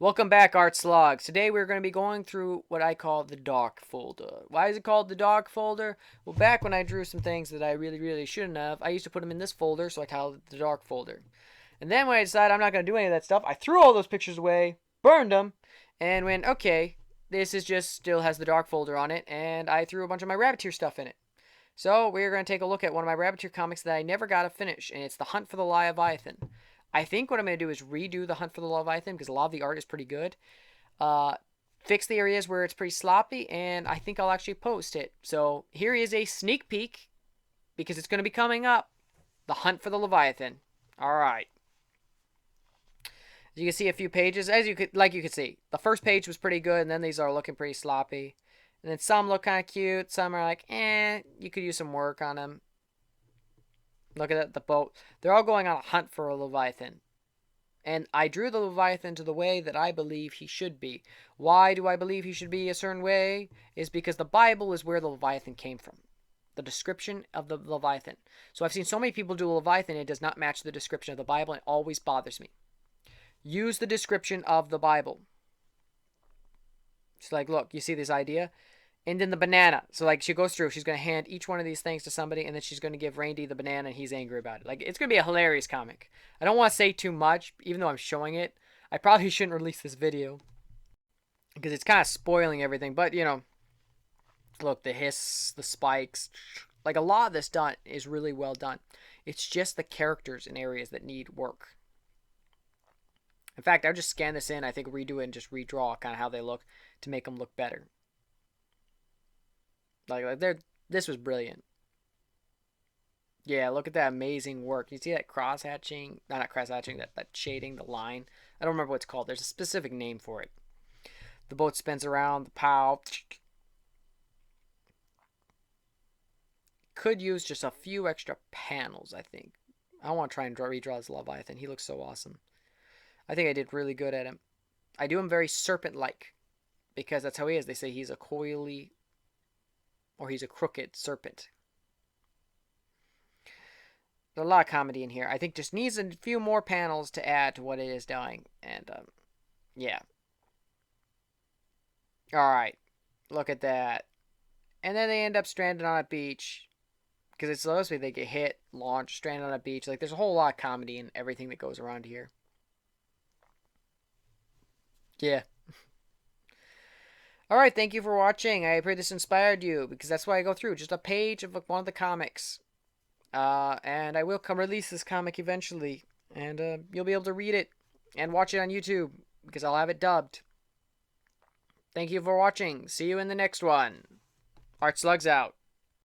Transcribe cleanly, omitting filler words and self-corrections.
Welcome back, Art Slogs. Today we're going to be going through what I call the dark folder. Why is it called the dark folder? Well, back when I drew some things that I really shouldn't have, I used to put them in this folder, so I called it the dark folder. And then when I decided I'm not going to do any of that stuff, I threw all those pictures away, burned them, and went, okay, this is just still has the dark folder on it, and I threw a bunch of my rabiteer stuff in it. So we're going to take a look at one of my rabiteer comics that I never got to finish, and it's The Hunt for the Leviathan. I think what I'm going to do is redo The Hunt for the Leviathan because a lot of the art is pretty good. Uh, Fix the areas where it's pretty sloppy, and I think I'll actually post it. So here is a sneak peek because it's going to be coming up. The Hunt for the Leviathan. All right. You can see a few pages, as you could see. The first page was pretty good, and then these are looking pretty sloppy. And then some look kind of cute. Some are like, you could use some work on them. Look at that, the boat. They're all going on a hunt for a Leviathan. And I drew the Leviathan to the way that I believe he should be. Why do I believe he should be a certain way? Is because the Bible is where the Leviathan came from. The description of the Leviathan. So I've seen so many people do a Leviathan, it does not match the description of the Bible, and it always bothers me. Use the description of the Bible. It's like, look, you see this idea? And then the banana. So, like, she goes through. She's going to hand each one of these things to somebody, and then she's going to give Randy the banana, and he's angry about it. Like, it's going to be a hilarious comic. I don't want to say too much, even though I'm showing it. I probably shouldn't release this video because it's kind of spoiling everything. But, you know, look, the hiss, the spikes. Like, a lot of this done is really well done. It's just the characters in areas that need work. In fact, I'll just scan this in. I think redo it and just redraw kind of how they look to make them look better. Like this was brilliant. Yeah, look at that amazing work. You see that cross hatching? No, not cross hatching, that shading, the line. I don't remember what it's called. There's a specific name for it. The boat spins around, the pow. Could use just a few extra panels, I think. I want to try and redraw this Leviathan. He looks so awesome. I think I did really good at him. I do him very serpent-like because that's how he is. They say he's a coily or he's a crooked serpent. There's a lot of comedy in here. I think just needs a few more panels to add to what it is doing. And, yeah. Alright. Look at that. And then they end up stranded on a beach. Because it's supposed to be they get hit, launched, stranded on a beach. Like, there's a whole lot of comedy in everything that goes around here. Yeah. Alright, thank you for watching. I pray this inspired you. Because that's why I go through. Just a page of one of the comics. And I will come release this comic eventually. And you'll be able to read it and watch it on YouTube. Because I'll have it dubbed. Thank you for watching. See you in the next one. Art Slugs out.